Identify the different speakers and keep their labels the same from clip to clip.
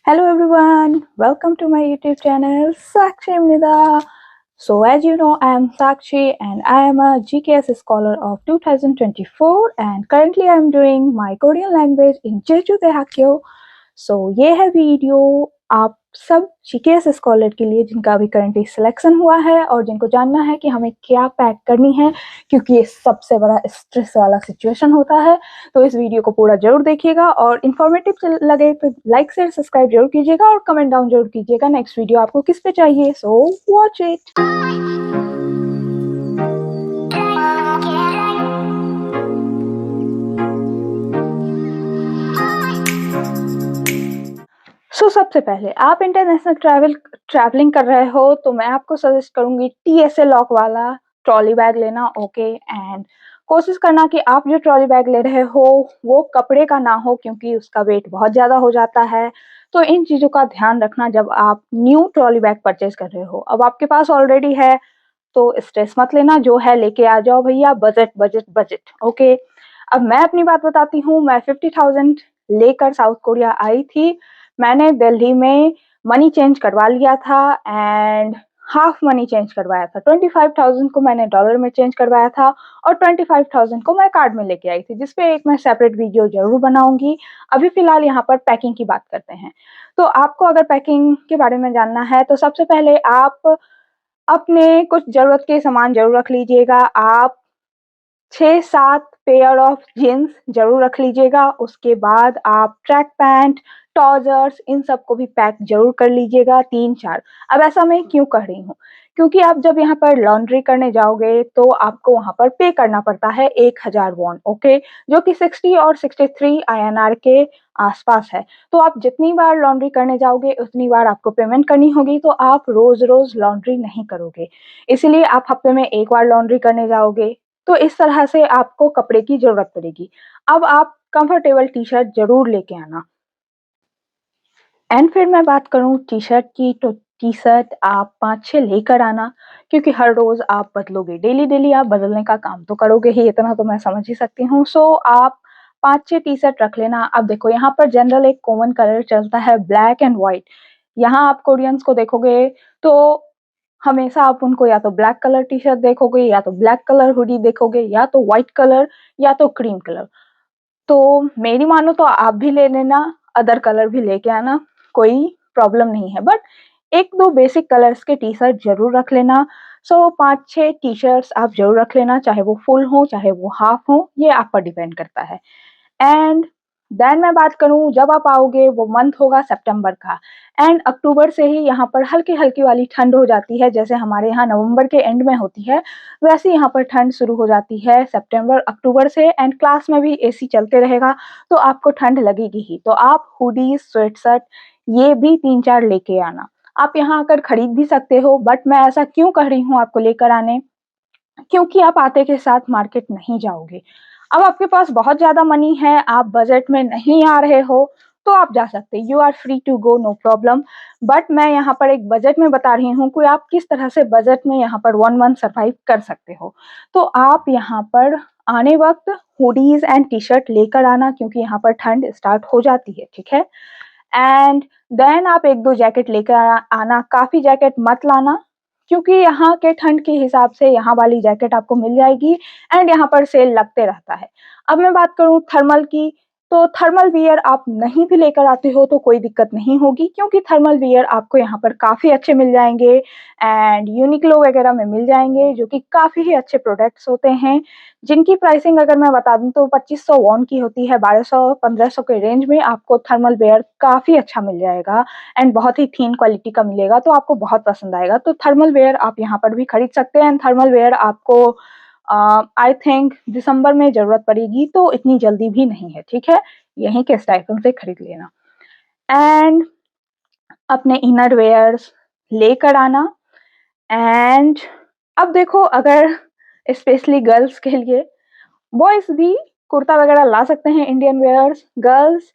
Speaker 1: Hello everyone, welcome to my YouTube channel Sakshi Amnida. So as you know, I am Sakshi and I am a GKS scholar of 2024 and currently I am doing my Korean language in Jeju Daehakyo. So ये है video आप सब GKS scholar के लिए जिनका अभी currently selection हुआ है और जिनको जानना है कि हमें क्या पैक करनी है, क्योंकि ये सबसे बड़ा स्ट्रेस वाला सिचुएशन होता है। तो इस वीडियो को पूरा जरूर देखिएगा और इन्फॉर्मेटिव लगे तो लाइक शेयर सब्सक्राइब जरूर कीजिएगा और कमेंट डाउन जरूर कीजिएगा नेक्स्ट वीडियो आपको किस पे चाहिए। So watch it. सबसे पहले आप इंटरनेशनल ट्रैवलिंग कर रहे हो तो मैं आपको सजेस्ट करूंगी TSA लॉक वाला ट्रॉली बैग लेना। ओके, एंड कोशिश करना कि आप जो ट्रॉली बैग ले रहे हो वो कपड़े का ना हो, क्योंकि उसका वेट बहुत ज़्यादा हो जाता है। तो इन चीज़ों का ध्यान रखना जब आप न्यू ट्रॉली बैग परचेज कर रहे हो। अब आपके पास ऑलरेडी है तो स्ट्रेस मत लेना, जो है लेके आ जाओ भैया। Budget budget budget. ओके, अब मैं अपनी बात बताती हूँ। मैं 50,000 लेकर साउथ कोरिया आई थी। मैंने दिल्ली में मनी चेंज करवा लिया था एंड हाफ मनी चेंज करवाया था। 25,000 को मैंने डॉलर में चेंज करवाया था और 25,000 को मैं कार्ड में लेके आई थी, जिसपे एक मैं सेपरेट वीडियो जरूर बनाऊंगी। अभी फिलहाल यहाँ पर पैकिंग की बात करते हैं। तो आपको अगर पैकिंग के बारे में जानना है तो सबसे पहले आप अपने कुछ जरूरत के सामान जरूर रख लीजिएगा। आप 6-7 पेयर ऑफ जीन्स जरूर रख लीजिएगा। उसके बाद आप ट्रैक पैंट, ट्राउजर्स, इन सब को भी पैक जरूर कर लीजिएगा 3-4। अब ऐसा मैं क्यों कह रही हूँ, क्योंकि आप जब यहाँ पर लॉन्ड्री करने जाओगे तो आपको वहाँ पर पे करना पड़ता है 1000 वॉन। ओके, जो कि 60 और 63 INR के आसपास है। तो आप जितनी बार लॉन्ड्री करने जाओगे उतनी बार आपको पेमेंट करनी होगी, तो आप रोज रोज लॉन्ड्री नहीं करोगे, इसलिए आप हफ्ते में एक बार लॉन्ड्री करने जाओगे। तो इस तरह से आपको कपड़े की जरूरत पड़ेगी। अब आप कंफर्टेबल टी शर्ट जरूर लेके आना। एंड फिर मैं बात करूं टी शर्ट की, तो टी शर्ट आप 5-6 लेकर आना, क्योंकि हर रोज आप बदलोगे, डेली डेली आप बदलने का काम तो करोगे ही, इतना तो मैं समझ ही सकती हूँ। सो आप 5-6 टी शर्ट रख लेना। अब देखो, यहाँ पर जनरल एक कॉमन कलर चलता है ब्लैक एंड व्हाइट। यहाँ आप कोरियंस को देखोगे तो हमेशा आप उनको या तो ब्लैक कलर टी शर्ट देखोगे, या तो ब्लैक कलर हुडी देखोगे, या तो व्हाइट कलर, या तो क्रीम कलर। तो मेरी मानो तो आप भी ले लेना, अदर कलर भी लेके आना, कोई प्रॉब्लम नहीं है। बट 1-2 बेसिक कलर्स के टी शर्ट जरूर रख लेना। 5-6 टी शर्ट्स आप जरूर रख लेना, चाहे वो फुल हो चाहे वो हाफ हो, ये आप पर डिपेंड करता है। एंड देन मैं बात करूं, जब आप आओगे वो मंथ होगा सितंबर का, एंड अक्टूबर से ही यहाँ पर हल्की हल्की वाली ठंड हो जाती है। जैसे हमारे यहाँ नवंबर के एंड में होती है, वैसे यहाँ पर ठंड शुरू हो जाती है सितंबर अक्टूबर से। एंड क्लास में भी AC चलते रहेगा तो आपको ठंड लगेगी ही। तो आप हुडी स्वेटशर्ट ये भी 3-4 लेके आना। आप यहाँ आकर खरीद भी सकते हो, बट मैं ऐसा क्यों कह रही हूँ आपको लेकर आने, क्योंकि आप आते के साथ मार्केट नहीं जाओगे। अब आपके पास बहुत ज्यादा मनी है, आप बजट में नहीं आ रहे हो, तो आप जा सकते, you are free to go, no problem. But मैं यहाँ पर एक बजट में बता रही हूँ कि आप किस तरह से बजट में यहाँ पर 1 मंथ सर्वाइव कर सकते हो। तो आप यहाँ पर आने वक्त हुडीज एंड टी शर्ट लेकर आना, क्योंकि यहाँ पर ठंड स्टार्ट हो जाती है, ठीक है। एंड देन आप 1-2 जैकेट लेकर आना, काफी जैकेट मत लाना, क्योंकि यहाँ के ठंड के हिसाब से यहाँ वाली जैकेट आपको मिल जाएगी एंड यहाँ पर सेल लगते रहता है। अब मैं बात करूँ थर्मल की, तो थर्मल वियर आप नहीं भी लेकर आते हो तो कोई दिक्कत नहीं होगी, क्योंकि थर्मल वियर आपको यहाँ पर काफ़ी अच्छे मिल जाएंगे एंड यूनिक्लो वगैरह में मिल जाएंगे, जो कि काफ़ी ही अच्छे प्रोडक्ट्स होते हैं, जिनकी प्राइसिंग अगर मैं बता दूं तो 2500 वॉन की होती है। 1200-1500 के रेंज में आपको थर्मल वेयर काफ़ी अच्छा मिल जाएगा एंड बहुत ही थीन क्वालिटी का मिलेगा, तो आपको बहुत पसंद आएगा। तो थर्मल वेयर आप यहाँ पर भी खरीद सकते हैं। थर्मल वेयर आपको आई थिंक दिसंबर में ज़रूरत पड़ेगी, तो इतनी जल्दी भी नहीं है, ठीक है। यहीं के स्टाइफन से खरीद लेना। एंड अपने इनर वेयर्स लेकर आना। एंड अब देखो, अगर स्पेशली गर्ल्स के लिए, बॉयज भी कुर्ता वगैरह ला सकते हैं इंडियन वेयर्स। गर्ल्स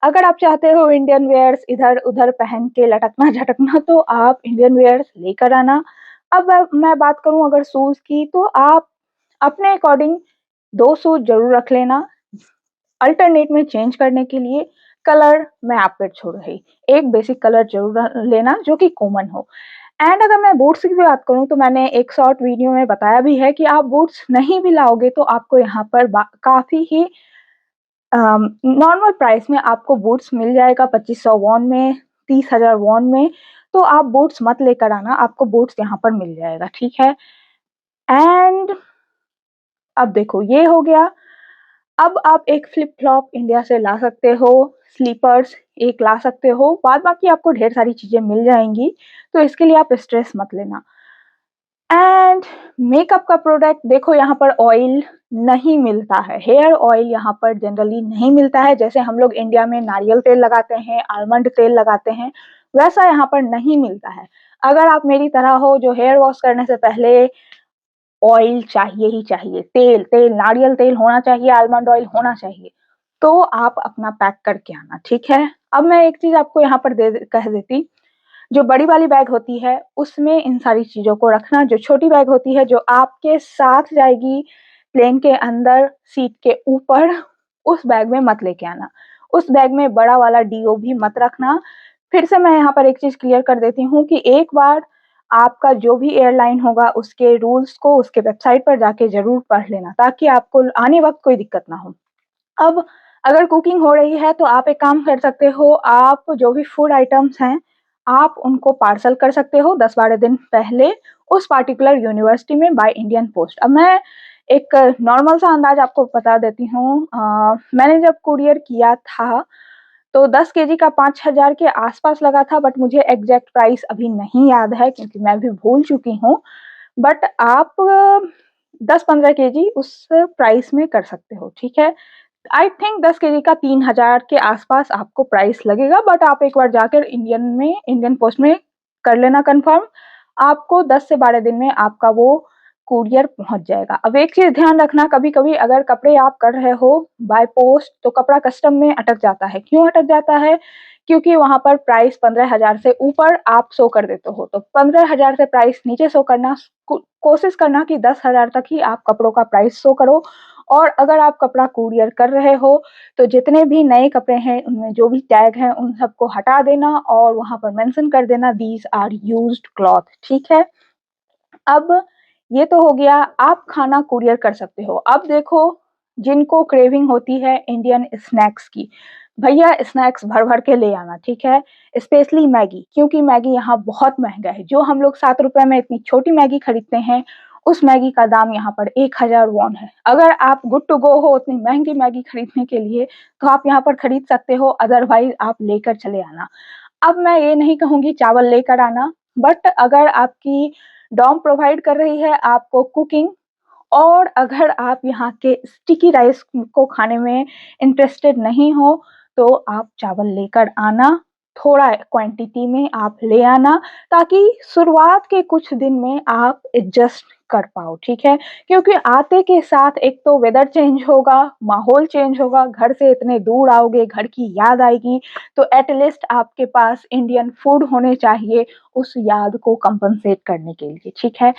Speaker 1: अगर आप चाहते हो इंडियन वेयर्स इधर उधर पहन के लटकना झटकना, तो आप इंडियन वेयर्स लेकर आना। अब मैं बात करूं अगर शूज की, तो आप अपने अकॉर्डिंग 2 शूज जरूर रख लेना, अल्टरनेट में चेंज करने के लिए। कलर मैं आप पे छोड़ रही, एक बेसिक कलर जरूर लेना जो कि कॉमन हो। एंड अगर मैं बूट्स की भी बात करूँ तो मैंने एक शॉर्ट वीडियो में बताया भी है कि आप बूट्स नहीं भी लाओगे तो आपको यहाँ पर काफ़ी ही नॉर्मल प्राइस में आपको बूट्स मिल जाएगा 2500 वॉन में, 30,000 वॉन में। तो आप बूट्स मत लेकर आना, आपको बूट्स यहाँ पर मिल जाएगा, ठीक है? एंड अब देखो ये हो गया। अब आप एक फ्लिप फ्लॉप इंडिया से ला सकते हो, स्लीपर्स एक ला सकते हो, बाद बाकी आपको ढेर सारी चीजें मिल जाएंगी, तो इसके लिए आप स्ट्रेस मत लेना। एंड मेकअप का प्रोडक्ट देखो, यहाँ पर ऑयल नहीं मिलता है, हेयर ऑयल यहाँ पर जनरली नहीं मिलता है। जैसे हम लोग इंडिया में नारियल तेल लगाते हैं, आलमंड तेल लगाते हैं, वैसा यहाँ पर नहीं मिलता है। अगर आप मेरी तरह हो जो हेयर वॉश करने से पहले ऑयल चाहिए ही चाहिए, तेल तेल नारियल तेल होना चाहिए, आलमंड ऑयल होना चाहिए, तो आप अपना पैक करके आना, ठीक है? अब मैं एक चीज आपको यहाँ पर कह देती, जो बड़ी वाली बैग होती है उसमें इन सारी चीजों को रखना, जो छोटी बैग होती है जो आपके साथ जाएगी प्लेन के अंदर सीट के ऊपर, उस बैग में मत लेके आना। उस बैग में बड़ा वाला डीओ भी मत रखना। फिर से मैं यहाँ पर एक चीज क्लियर कर देती हूँ कि एक बार आपका जो भी एयरलाइन होगा उसके रूल्स को उसके वेबसाइट पर जाके जरूर पढ़ लेना, ताकि आपको आने वक्त कोई दिक्कत ना हो। अब अगर कुकिंग हो रही है तो आप एक काम कर सकते हो, आप जो भी फूड आइटम्स हैं आप उनको पार्सल कर सकते हो 10-12 दिन पहले उस पार्टिकुलर यूनिवर्सिटी में बाय इंडियन पोस्ट। अब मैं एक नॉर्मल सा अंदाज आपको बता देती हूँ। मैंने जब कुरियर किया था तो 10 केजी का 5,000 के आसपास लगा था, बट मुझे एग्जैक्ट प्राइस अभी नहीं याद है क्योंकि मैं भी भूल चुकी हूँ। बट आप 10-15 केजी उस प्राइस में कर सकते हो, ठीक है? आई थिंक 10 केजी का 3,000 के आसपास आपको प्राइस लगेगा, बट आप एक बार जाकर इंडियन पोस्ट में कर लेना कंफर्म। आपको 10 से 12 दिन में आपका वो कुरियर पहुंच जाएगा। अब एक चीज ध्यान रखना, कभी कभी अगर कपड़े आप कर रहे हो बाय पोस्ट तो कपड़ा कस्टम में अटक जाता है। क्यों अटक जाता है? क्योंकि वहां पर प्राइस 15,000 से ऊपर आप शो कर देते हो, तो 15,000 से प्राइस नीचे शो करना, कोशिश करना कि 10,000 तक ही आप कपड़ों का प्राइस शो करो। और अगर आप कपड़ा कुरियर कर रहे हो तो जितने भी नए कपड़े हैं उनमें जो भी टैग हैं उन सबको हटा देना और वहां पर मेंशन कर देना दीज आर यूज्ड क्लॉथ, ठीक है? अब ये तो हो गया, आप खाना कुरियर कर सकते हो। अब देखो, जिनको क्रेविंग होती है इंडियन स्नैक्स की, भैया स्नैक्स भर भर के ले आना, ठीक है? स्पेशली मैगी, क्योंकि मैगी यहाँ बहुत महंगा है। जो हम लोग 7 रुपए में इतनी छोटी मैगी खरीदते हैं उस मैगी का दाम यहाँ पर 1,000 वॉन है। अगर आप गुड टू गो हो उतनी महंगी मैगी खरीदने के लिए तो आप यहाँ पर खरीद सकते हो, अदरवाइज आप लेकर चले आना। अब मैं ये नहीं कहूंगी चावल लेकर आना, बट अगर आपकी डॉम प्रोवाइड कर रही है आपको कुकिंग, और अगर आप यहाँ के स्टिकी राइस को खाने में इंटरेस्टेड नहीं हो तो आप चावल लेकर आना, थोड़ा क्वांटिटी में आप ले आना, ताकि शुरुआत के कुछ दिन में आप एडजस्ट कर पाओ, ठीक है? क्योंकि आते के साथ एक तो वेदर चेंज होगा, माहौल चेंज होगा, घर से इतने दूर आओगे, घर की याद आएगी, तो एटलीस्ट आपके पास इंडियन फूड होने चाहिए उस याद को कंपनसेट करने के लिए, ठीक है?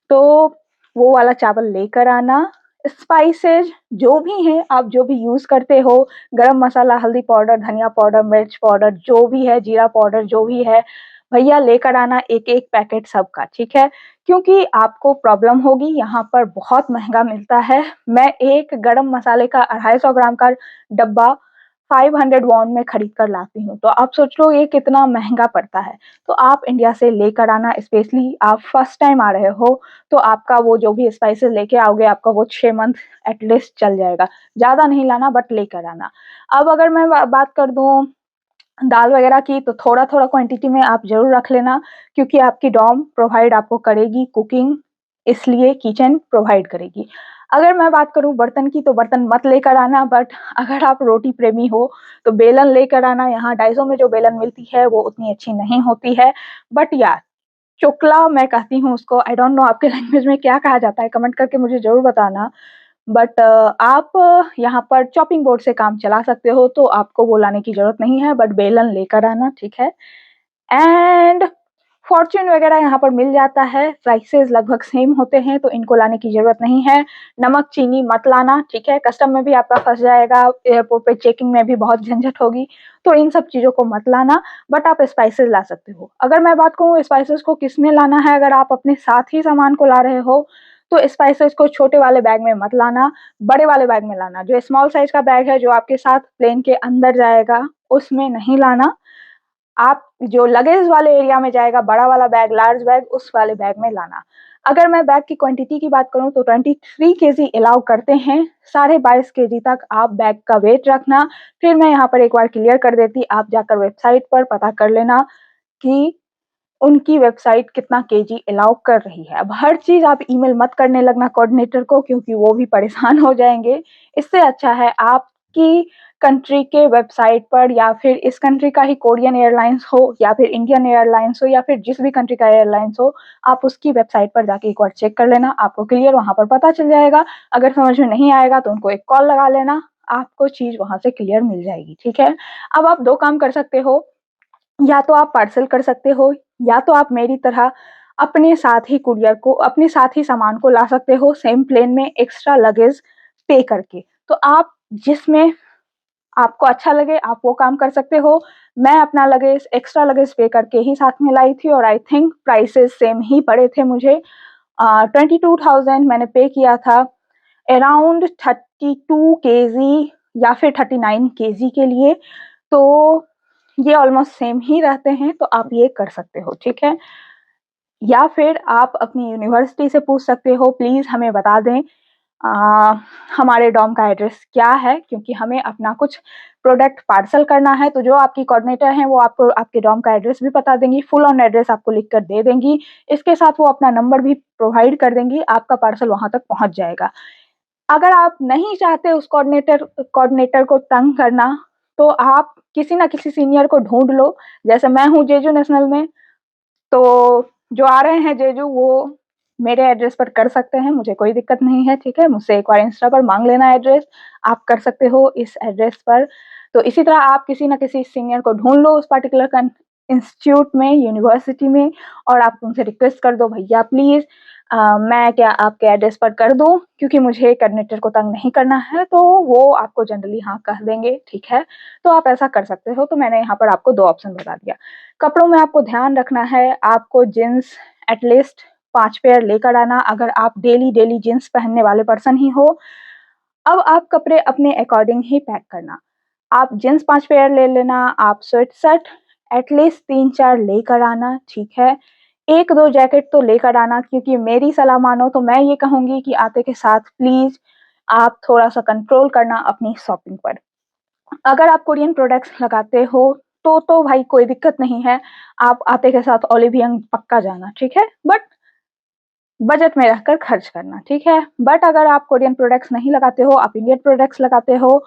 Speaker 1: तो वो वाला चावल लेकर आना। स्पाइसेज जो भी हैं आप जो भी यूज करते हो, गरम मसाला, हल्दी पाउडर, धनिया पाउडर, मिर्च पाउडर जो भी है, जीरा पाउडर जो भी है, भैया लेकर आना एक एक पैकेट सबका, ठीक है? क्योंकि आपको प्रॉब्लम होगी, यहाँ पर बहुत महंगा मिलता है। मैं एक गरम मसाले का 250 ग्राम का डब्बा 500 वॉन में खरीद कर लाती हूँ, तो आप सोच लो ये कितना महंगा पड़ता है। तो आप इंडिया से लेकर आना, स्पेशली आप फर्स्ट टाइम आ रहे हो तो आपका वो जो भी स्पाइसेस लेके आओगे आपका वो 6 मंथ एटलीस्ट चल जाएगा। ज्यादा नहीं लाना बट लेकर आना। अब अगर मैं बात कर दूं दाल वगैरह की, तो थोड़ा थोड़ा क्वांटिटी में आप जरूर रख लेना, क्योंकि आपकी डॉम प्रोवाइड आपको करेगी कुकिंग, इसलिए किचन प्रोवाइड करेगी। अगर मैं बात करूं बर्तन की, तो बर्तन मत लेकर आना, बट अगर आप रोटी प्रेमी हो तो बेलन लेकर आना। यहाँ 250 में जो बेलन मिलती है वो उतनी अच्छी नहीं होती है, बट यार चोकला मैं कहती हूँ उसको, आई डोंट नो आपके लैंग्वेज में क्या कहा जाता है, कमेंट करके मुझे जरूर बताना। बट आप यहाँ पर चॉपिंग बोर्ड से काम चला सकते हो, तो आपको वो लाने की जरूरत नहीं है, बट बेलन लेकर आना, ठीक है? एंड फॉर्च्यून वगैरह यहाँ पर मिल जाता है, प्राइसेस लगभग सेम होते हैं, तो इनको लाने की ज़रूरत नहीं है। नमक, चीनी मत लाना, ठीक है? कस्टम में भी आपका फँस जाएगा, एयरपोर्ट पे चेकिंग में भी बहुत झंझट होगी, तो इन सब चीज़ों को मत लाना, बट आप स्पाइसेस ला सकते हो। अगर मैं बात करूँ स्पाइसेस को किसमें लाना है, अगर आप अपने साथ ही सामान को ला रहे हो, तो स्पाइसेस को छोटे वाले बैग में मत लाना, बड़े वाले बैग में लाना। जो स्मॉल साइज़ का बैग है, जो आपके साथ प्लेन के अंदर जाएगा, उसमें नहीं लाना। आप जो लगेज वाले एरिया में जाएगा, बड़ा वाला बैग, लार्ज बैग, उस वाले बैग में लाना। अगर मैं बैग की क्वांटिटी की बात करूँ तो 23 केजी अलाउ करते हैं, साढ़े 22 केजी तक आप बैग का वेट रखना। फिर मैं यहाँ पर एक बार क्लियर कर देती, आप जाकर वेबसाइट पर पता कर लेना कि उनकी वेबसाइट कितना केजी अलाउ कर रही है। अब हर चीज़ आप ईमेल मत करने लगना कोऑर्डिनेटर को, क्योंकि वो भी परेशान हो जाएँगे। इससे अच्छा है आपकी कंट्री के वेबसाइट पर, या फिर इस कंट्री का ही कोरियन एयरलाइंस हो या फिर इंडियन एयरलाइंस हो या फिर जिस भी कंट्री का एयरलाइंस हो, आप उसकी वेबसाइट पर जाके एक बार चेक कर लेना, आपको क्लियर वहाँ पर पता चल जाएगा। अगर समझ में नहीं आएगा तो उनको एक कॉल लगा लेना, आपको चीज़ वहाँ से क्लियर मिल जाएगी, ठीक है? अब आप 2 काम कर सकते हो, या तो आप पार्सल कर सकते हो, या तो आप मेरी तरह अपने साथ ही कुरियर को, अपने साथ ही सामान को ला सकते हो सेम प्लेन में एक्स्ट्रा लगेज पे करके। तो आप जिसमें आपको अच्छा लगे आप वो काम कर सकते हो। मैं अपना लगेज, एक्स्ट्रा लगेज पे करके ही साथ में लाई थी, और आई थिंक प्राइसेस सेम ही पड़े थे मुझे। 22,000 मैंने पे किया था अराउंड 32 केजी या फिर 39 केजी के लिए। तो ये ऑलमोस्ट सेम ही रहते हैं, तो आप ये कर सकते हो, ठीक है? या फिर आप अपनी यूनिवर्सिटी से पूछ सकते हो, प्लीज़ हमें बता दें हमारे डॉर्म का एड्रेस क्या है, क्योंकि हमें अपना कुछ प्रोडक्ट पार्सल करना है। तो जो आपकी कोऑर्डिनेटर हैं वो आपको आपके डॉर्म का एड्रेस भी बता देंगी, फुल ऑन एड्रेस आपको लिख कर दे देंगी। इसके साथ वो अपना नंबर भी प्रोवाइड कर देंगी, आपका पार्सल वहाँ तक पहुँच जाएगा। अगर आप नहीं चाहते उस कोऑर्डिनेटर को तंग करना, तो आप किसी ना किसी सीनियर को ढूँढ लो। जैसे मैं हूँ जेजू नेशनल में, तो जो आ रहे हैं जेजू वो मेरे एड्रेस पर कर सकते हैं, मुझे कोई दिक्कत नहीं है, ठीक है? मुझसे एक बार इंस्टा पर माँग लेना एड्रेस, आप कर सकते हो इस एड्रेस पर। तो इसी तरह आप किसी न किसी सीनियर को ढूँढ लो उस पार्टिकुलर इंस्टीट्यूट में, यूनिवर्सिटी में, और आप उनसे रिक्वेस्ट कर दो, भैया प्लीज़ मैं क्या आपके एड्रेस पर कर दूँ? क्योंकि मुझे कोऑर्डिनेटर को तंग नहीं करना है, तो वो आपको जनरली हाँ कह देंगे, ठीक है? तो आप ऐसा कर सकते हो। तो मैंने यहाँ पर आपको 2 ऑप्शन बता दिया। कपड़ों में आपको ध्यान रखना है, आपको जीन्स एटलीस्ट 5 पेयर लेकर आना, अगर आप डेली जीन्स पहनने वाले पर्सन ही हो। अब आप कपड़े अपने अकॉर्डिंग ही पैक करना। आप जीन्स 5 पेयर ले लेना, आप स्वेट-शर्ट एटलीस्ट 3-4 लेकर आना, ठीक है? 1-2 जैकेट तो लेकर आना, क्योंकि मेरी सलाह मानो तो मैं ये कहूँगी कि आते के साथ प्लीज़ आप थोड़ा-सा कंट्रोल करना अपनी शॉपिंग पर। अगर आप कोरियन प्रोडक्ट्स लगाते हो, तो भाई कोई दिक्कत नहीं है, आप आते के साथ ओलिवियन पक्का जाना, ठीक है? बट बजट में रहकर खर्च करना, ठीक है? बट अगर आप कोरियन प्रोडक्ट्स नहीं लगाते हो, आप इंडियन प्रोडक्ट्स लगाते हो,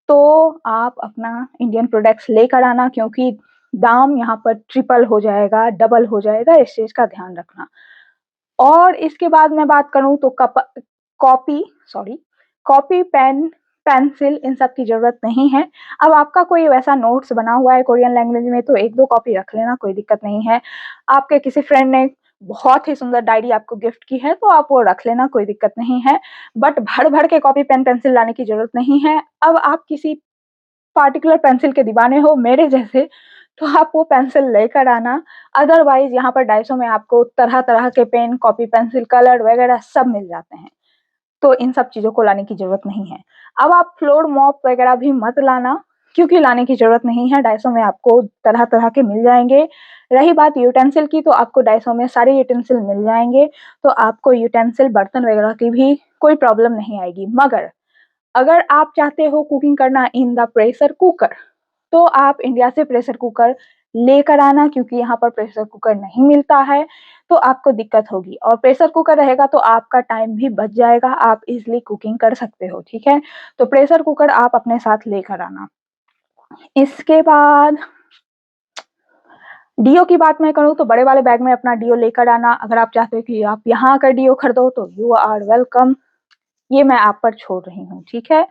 Speaker 1: तो आप अपना इंडियन प्रोडक्ट्स लेकर आना, क्योंकि दाम यहाँ पर ट्रिपल हो जाएगा, डबल हो जाएगा, इस चीज़ का ध्यान रखना। और इसके बाद मैं बात करूँ तो copy sorry copy, pen, pencil इन सब की ज़रूरत नहीं है। अब आपका कोई वैसा नोट्स बना हुआ है कोरियन लैंग्वेज में तो 1-2 कॉपी रख लेना, कोई दिक्कत नहीं है। आपके किसी फ्रेंड ने बहुत ही सुंदर डायरी आपको गिफ्ट की है, तो आप वो रख लेना, कोई दिक्कत नहीं है। बट भर-भर के कॉपी, पेन, पेंसिल लाने की ज़रूरत नहीं है। अब आप किसी पार्टिकुलर पेंसिल के दीवाने हो मेरे जैसे, तो आप वो पेंसिल लेकर आना। अदरवाइज़ यहाँ पर डायसो में आपको तरह-तरह के पेन, कॉपी, पेंसिल, कलर वगैरह सब मिल जाते हैं। तो इन सब चीज़ों को लाने की ज़रूरत नहीं है। अब आप फ्लोर मॉप वगैरह भी मत लाना, क्योंकि लाने की ज़रूरत नहीं है, डायसो में आपको तरह-तरह के मिल जाएँगे। रही बात यूटेंसिल की, तो आपको डायसो में सारे यूटेंसिल मिल जाएँगे, तो आपको यूटेंसिल, बर्तन वगैरह की भी कोई प्रॉब्लम नहीं आएगी। मगर अगर आप चाहते हो कुकिंग करना इन द प्रेशर कुकर, तो आप इंडिया से प्रेशर कुकर लेकर आना, क्योंकि यहाँ पर प्रेशर कुकर नहीं मिलता है, तो आपको दिक्कत होगी, और प्रेशर कुकर रहेगा तो आपका टाइम भी बच जाएगा, आप इज़िली कुकिंग कर सकते हो, ठीक है? तो प्रेशर कुकर आप अपने साथ लेकर आना। इसके बाद डीओ की बात मैं करूँ तो बड़े वाले बैग में अपना डीओ लेकर आना। अगर आप चाहते हो कि आप यहाँ आकर डीओ खरीदो तो यू आर वेलकम, ये मैं आप पर छोड़ रही हूँ, ठीक है?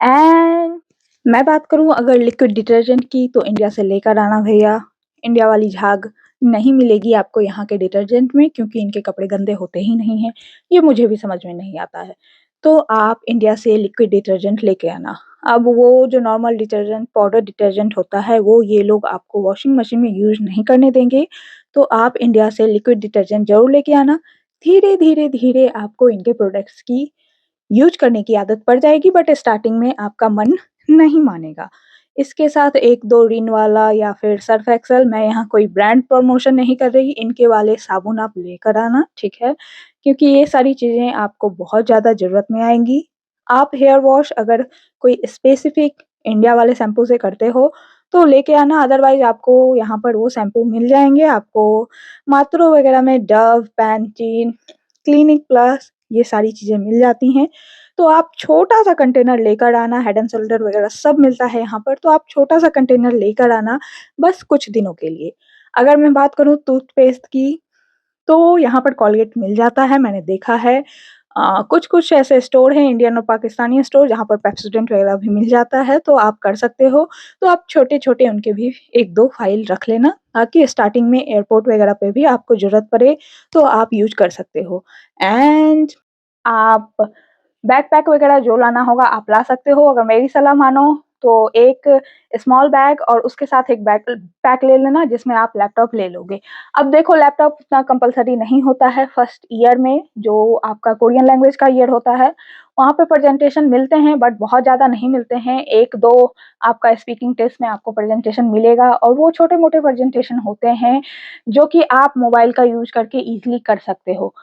Speaker 1: एंड मैं बात करूँ अगर लिक्विड डिटर्जेंट की, तो इंडिया से लेकर आना भैया, इंडिया वाली झाग नहीं मिलेगी आपको यहाँ के डिटर्जेंट में क्योंकि इनके कपड़े गंदे होते ही नहीं हैं। ये मुझे भी समझ में नहीं आता है। तो आप इंडिया से लिक्विड डिटर्जेंट लेके आना। अब वो जो नॉर्मल डिटर्जेंट, पाउडर डिटर्जेंट होता है वो ये लोग आपको वॉशिंग मशीन में यूज़ नहीं करने देंगे। तो आप इंडिया से लिक्विड डिटर्जेंट ज़रूर लेके आना। धीरे-धीरे आपको इनके प्रोडक्ट्स की यूज़ करने की आदत पड़ जाएगी बट स्टार्टिंग में आपका मन नहीं मानेगा। इसके साथ 1-2 रिन वाला या फिर सर्फ एक्सेल, मैं यहाँ कोई ब्रांड प्रमोशन नहीं कर रही, इनके वाले साबुन आप लेकर आना, ठीक है? क्योंकि ये सारी चीज़ें आपको बहुत ज़्यादा ज़रूरत में आएँगी। आप हेयर वॉश अगर कोई स्पेसिफिक इंडिया वाले शैम्पू से करते हो, तो लेके आना, अदरवाइज़ आपको यहाँ पर वो शैम्पू मिल जाएँगे। आपको मात्रो वगैरह में डव, पैंटीन, क्लिनिक प्लस ये सारी चीज़ें मिल जाती हैं। तो आप छोटा-सा कंटेनर लेकर आना, हेड एंड शोल्डर वगैरह सब मिलता है यहाँ पर, तो आप छोटा-सा कंटेनर लेकर आना बस कुछ दिनों के लिए। अगर मैं बात करूँ टूथपेस्ट की, तो यहाँ पर कोलगेट मिल जाता है, मैंने देखा है। कुछ-कुछ ऐसे स्टोर हैं इंडियन और पाकिस्तानी स्टोर जहाँ पर पेप्सोडेंट वगैरह भी मिल जाता है, तो आप कर सकते हो। तो आप छोटे-छोटे उनके भी 1-2 फाइल रख लेना ताकि स्टार्टिंग में एयरपोर्ट वगैरह पे भी आपको ज़रूरत पड़े, तो आप यूज़ कर सकते हो। एंड आप बैकपैक वगैरह जो लाना होगा आप ला सकते हो। अगर मेरी सलाह मानो तो एक स्मॉल बैग और उसके साथ एक बैग पैक ले लेना जिसमें आप लैपटॉप ले लोगे। अब देखो लैपटॉप उतना कंपल्सरी नहीं होता है फर्स्ट ईयर में, जो आपका कोरियन लैंग्वेज का ईयर होता है, वहाँ पे प्रेज़ेंटेशन मिलते हैं बट बहुत ज़्यादा नहीं मिलते हैं। 1-2 आपका स्पीकिंग टेस्ट में आपको प्रेज़ेंटेशन मिलेगा और वो छोटे-मोटे प्रेज़ेंटेशन होते हैं, जो कि आप मोबाइल का यूज़ करके ईज़िली कर सकते हो।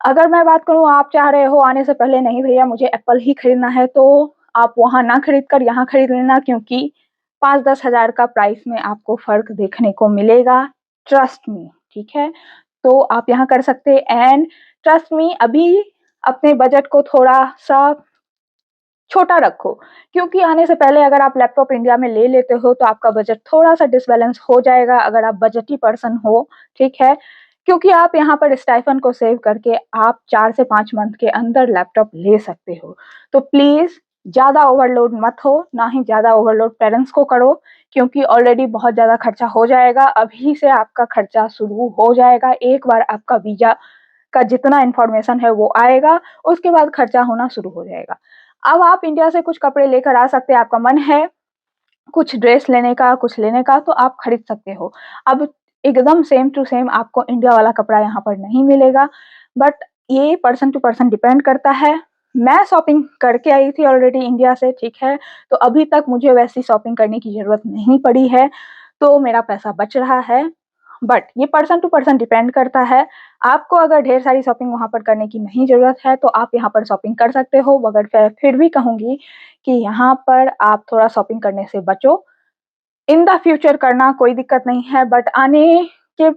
Speaker 1: अगर मैं बात करूँ आप चाह रहे हो आने से पहले नहीं भैया मुझे एप्पल ही खरीदना है तो आप वहाँ ना खरीद कर यहाँ खरीद लेना क्योंकि 5-10 हज़ार का प्राइस में आपको फ़र्क देखने को मिलेगा, ट्रस्ट मी, ठीक है? तो आप यहाँ कर सकते एंड ट्रस्ट मी अभी अपने बजट को थोड़ा-सा छोटा रखो, क्योंकि आने से पहले अगर आप लैपटॉप इंडिया में ले लेते हो तो आपका बजट थोड़ा-सा डिसबैलेंस हो जाएगा अगर आप बजटी पर्सन हो, ठीक है? क्योंकि आप यहाँ पर स्टाइपेंड को सेव करके आप 4 से 5 मंथ के अंदर लैपटॉप ले सकते हो। तो प्लीज़ ज़्यादा ओवरलोड मत हो, ना ही ज़्यादा ओवरलोड पेरेंट्स को करो क्योंकि ऑलरेडी बहुत ज़्यादा खर्चा हो जाएगा, अभी से आपका खर्चा शुरू हो जाएगा, एक बार आपका वीज़ा का जितना इन्फॉर्मेशन है वो आएगा, उसके बाद खर्चा होना शुरू हो जाएगा। अब आप इंडिया से कुछ कपड़े लेकर आ सकते हैं, आपका मन है कुछ ड्रेस लेने का, कुछ लेने का तो आप खरीद सकते हो। अब एकदम सेम टू सेम आपको इंडिया वाला कपड़ा यहाँ पर नहीं मिलेगा, बट ये पर्सन टू पर्सन डिपेंड करता है। मैं शॉपिंग करके आई थी ऑलरेडी इंडिया से, ठीक है? तो अभी तक मुझे वैसी शॉपिंग करने की ज़रूरत नहीं पड़ी है, तो मेरा पैसा बच रहा है। बट ये पर्सन टू पर्सन डिपेंड करता है। आपको अगर ढेर सारी शॉपिंग वहाँ पर करने की नहीं ज़रूरत है, तो आप यहाँ पर शॉपिंग कर सकते हो, मगर फिर भी कहूँगी कि यहाँ पर आप थोड़ा शॉपिंग करने से बचो। इन द फ्यूचर करना कोई दिक्कत नहीं है बट आने के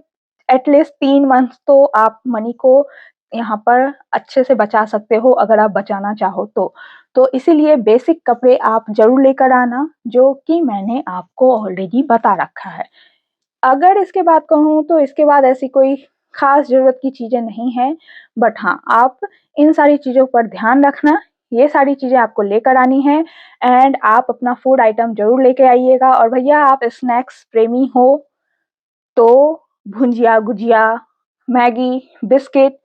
Speaker 1: एटलीस्ट 3 मंथ्स तो आप मनी को यहाँ पर अच्छे से बचा सकते हो अगर आप बचाना चाहो तो। तो इसीलिए बेसिक कपड़े आप ज़रूर लेकर आना, जो कि मैंने आपको ऑलरेडी बता रखा है। अगर इसके बाद कहूँ तो इसके बाद ऐसी कोई ख़ास ज़रूरत की चीज़ें नहीं हैं, बट हाँ, आप इन सारी चीज़ों पर ध्यान रखना, ये सारी चीज़ें आपको लेकर आनी हैं एंड आप अपना फूड आइटम ज़रूर लेके आइएगा और भैया आप स्नैक्स प्रेमी हो, तो भुंजिया, गुजिया, मैगी, बिस्किट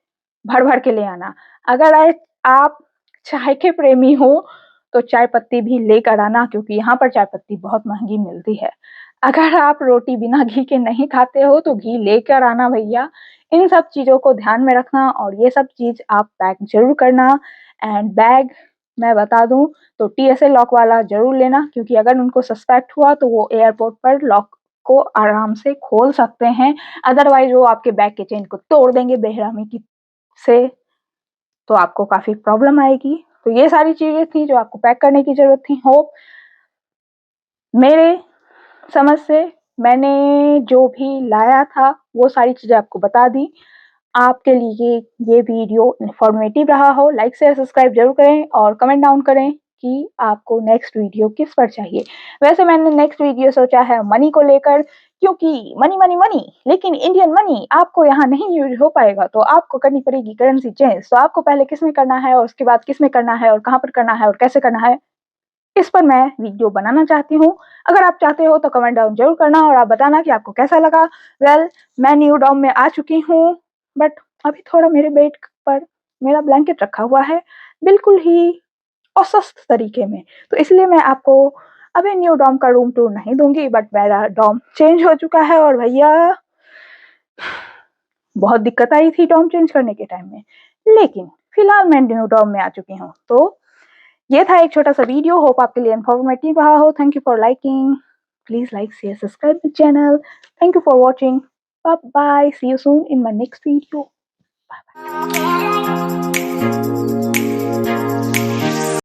Speaker 1: भर-भर के ले आना। अगर आप चाय के प्रेमी हो, तो चाय पत्ती भी लेकर आना क्योंकि यहाँ पर चाय पत्ती बहुत महँगी मिलती है। अगर आप रोटी बिना घी के नहीं खाते हो, तो घी लेकर आना भैया। इन सब चीज़ों को ध्यान में रखना और ये सब चीज़ आप पैक ज़रूर करना एंड बैग मैं बता दूँ, तो टीएसए लॉक वाला ज़रूर लेना क्योंकि अगर उनको सस्पेक्ट हुआ, तो वो एयरपोर्ट पर लॉक को आराम से खोल सकते हैं, अदरवाइज़ वो आपके बैग के चेन को तोड़ देंगे बेरहमी की से, तो आपको काफ़ी प्रॉब्लम आएगी। तो ये सारी चीज़ें थी जो आपको पैक करने की ज़रूरत थी। होप मेरे समझ से मैंने जो भी लाया था, वो सारी चीज़ें आपको बता दी। आपके लिए ये वीडियो इन्फॉर्मेटिव रहा हो, लाइक, शेयर, सब्सक्राइब ज़रूर करें और कमेंट डाउन करें कि आपको नेक्स्ट वीडियो किस पर चाहिए। वैसे मैंने नेक्स्ट वीडियो सोचा है मनी को लेकर क्योंकि मनी, मनी, मनी लेकिन इंडियन मनी आपको यहाँ नहीं यूज़ हो पाएगा, तो आपको करनी पड़ेगी करेंसी चेंज। तो आपको पहले किस में करना है और उसके बाद किस में करना है और कहाँ पर करना है और कैसे करना है, इस पर मैं वीडियो बनाना चाहती हूँ। अगर आप चाहते हो तो कमेंट डाउन ज़रूर करना और आप बताना कि आपको कैसा लगा। वेल, मैं न्यू डॉर्म में आ चुकी हूँ, बट अभी थोड़ा मेरे बेड पर मेरा ब्लैंकेट रखा हुआ है, बिल्कुल ही अस्वस्थ तरीके में। तो इसलिए मैं आपको अभी न्यू डॉर्म का रूम टूर नहीं दूँगी, बट मेरा डॉर्म चेंज हो चुका है और भैया बहुत दिक्कत आई थी डॉर्म चेंज करने के टाइम में। लेकिन फिलहाल मैं न्यू डॉर्म में आ चुकी हूँ। तो ये था एक छोटा सा वीडियो, होप आपके लिए इन्फॉर्मेटिव रहा हो। Thank you for liking, please like share subscribe the channel. Thank you for watching, bye bye, see you soon in my next video.